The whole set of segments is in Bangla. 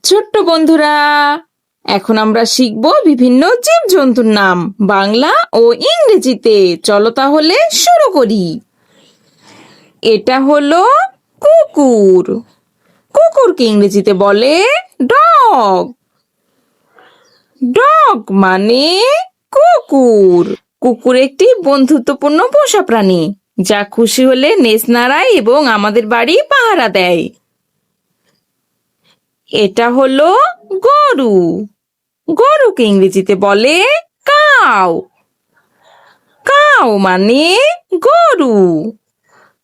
ছোট্ট বন্ধুরা, এখন আমরা শিখব বিভিন্ন জীবজন্তুর নাম বাংলা ও ইংরেজিতে। চলো তাহলে শুরু করি। এটা হলো কুকুর। কুকুরকে ইংরেজিতে বলে ডগ। ডগ মানে কুকুর। কুকুর একটি বন্ধুত্বপূর্ণ পোষা প্রাণী, যা খুশি হলে নেজ নাড়ায় এবং আমাদের বাড়ি পাহারা দেয়। এটা হলো গরু। গরুকে ইংরেজিতে বলে কাউ। কাউ মানে গরু।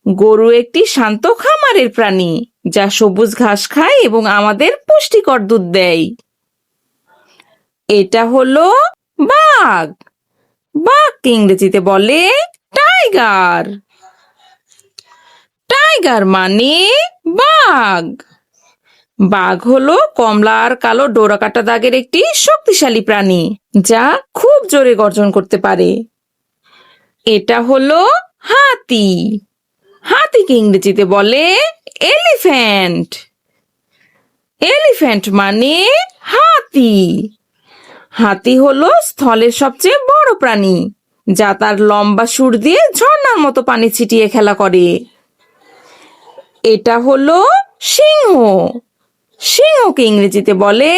গরু একটি শান্ত খামারের প্রাণী, যা সবুজ ঘাস খায় এবং আমাদের পুষ্টিকর দুধ দেয়। এটা হলো বাঘ। বাঘকে ইংরেজিতে বলে টাইগার। টাইগার মানে বাঘ। বাঘ হলো কমলা আর কালো ডোরাকাটা দাগের একটি শক্তিশালী প্রাণী, যা খুব জোরে গর্জন করতে পারে। এটা হলো হাতি। হাতিকে ইংরেজিতে বলে এলিফ্যান্ট। এলিফ্যান্ট মানে হাতি। হাতি হলো স্থলের সবচেয়ে বড় প্রাণী, যা তার লম্বা সুর দিয়ে ঝর্ণার মতো পানি ছিটিয়ে খেলা করে। এটা হলো সিংহ। সিংহকে ইংরেজিতে বলে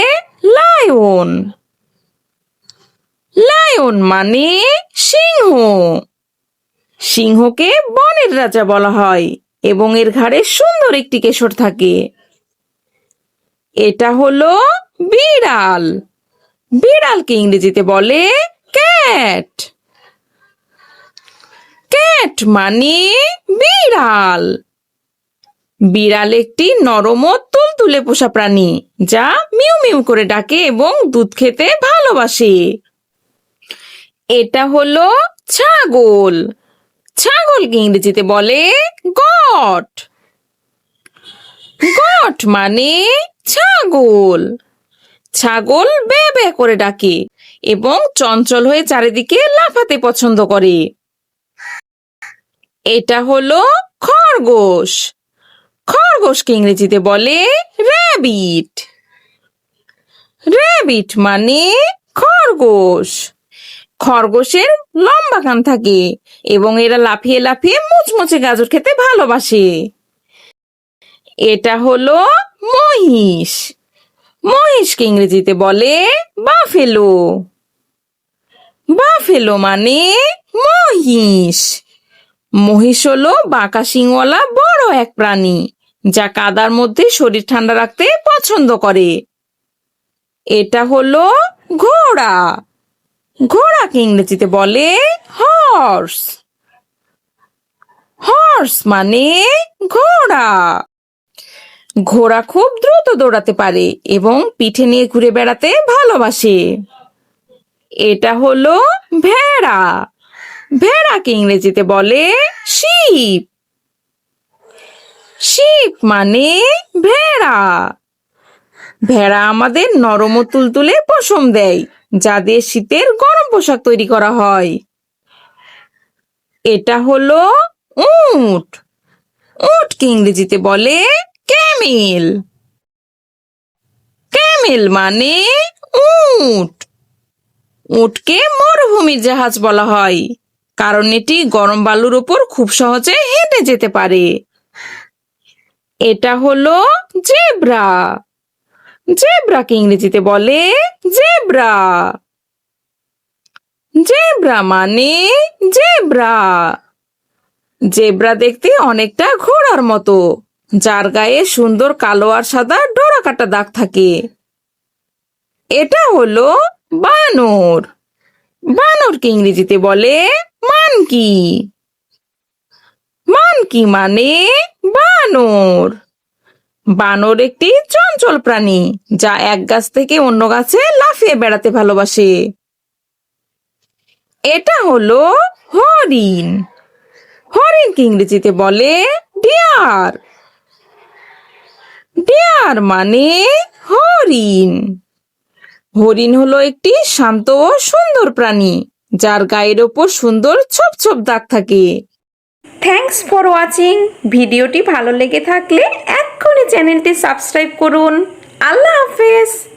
লায়ন। লায়ন মানে সিংহ। সিংহকে বনের রাজা বলা হয় এবং এর ঘাড়ে সুন্দর একটি কেশর থাকে। এটা হলো বিড়াল। বিড়ালকে ইংরেজিতে বলে ক্যাট। ক্যাট মানে বিড়াল। বিড়াল একটি নরম ও তুলতুলে পোষা প্রাণী, যা মিউ মিউ করে ডাকে এবং দুধ খেতে ভালোবাসে। এটা হলো ছাগল। ছাগলকে ইংরেজিতে বলে গট। গট মানে ছাগল। ছাগল বে বে করে ডাকে এবং চঞ্চল হয়ে চারিদিকে লাফাতে পছন্দ করে। এটা হলো খরগোশ। খরগোশকে ইংরেজিতে বলে র্যাবিট। র্যাবিট মানে খরগোশ। খরগোশের লম্বা কান থাকে এবং এরা লাফিয়ে লাফিয়ে মুচমুচে গাজর খেতে ভালোবাসে। এটা হলো মহিষ। মহিষকে ইংরেজিতে বলে বাফেলো। বাফেলো মানে মহিষ। মহিষ হলো বাঁকা শিংওয়ালা বড় এক প্রাণী, যা কাদার মধ্যে শরীর ঠান্ডা রাখতে পছন্দ করে। এটা হলো ঘোড়া। ঘোড়াকে ইংরেজিতে বলে হর্স। হর্স মানে ঘোড়া। ঘোড়া খুব দ্রুত দৌড়াতে পারে এবং পিঠে নিয়ে ঘুরে বেড়াতে ভালোবাসে। এটা হলো ভেড়া। ভেড়াকে ইংরেজিতে বলে শিপ। শিপ মানে ভেড়া। ভেড়া আমাদের নরম ও তুলতুলে পশম দেয়, যা দিয়ে শীতের গরম পোশাক তৈরি করা হয়। এটা হলো উট। উটকে ইংরেজিতে বলে ক্যামেল। ক্যামেল মানে উট। উটকে মরুভূমির জাহাজ বলা হয়, কারণ এটি গরম বালুর উপর খুব সহজে হেঁটে যেতে পারে। এটা হলো জেব্রা। জেব্রাকে ইংরেজিতে বলে জেব্রা। জেব্রা মানে জেব্রা। জেব্রা দেখতে অনেকটা ঘোড়ার মতো, যার গায়ে সুন্দর কালো আর সাদা ডোরাকাটা দাগ থাকে। এটা হলো বানর। বানরকে ইংরেজিতে বলে মানকি। মানকি মানে বানর। বানর একটি চঞ্চল প্রাণী, যা এক গাছ থেকে অন্য গাছে লাফিয়ে বেড়াতে ভালোবাসে। এটা হলো হরিণ। হরিণকে ইংরেজিতে বলে ডিয়ার। ডিয়ার মানে হরিণ। হরিণ হলো একটি শান্ত ও সুন্দর প্রাণী, যার গায়ের ওপর সুন্দর ছোপ ছোপ দাগ থাকে। Thanks for watching. ভিডিওটি ভালো লেগে থাকলে এক্ষুনি চ্যানেলটি সাবস্ক্রাইব করুন। আল্লাহ হাফেজ।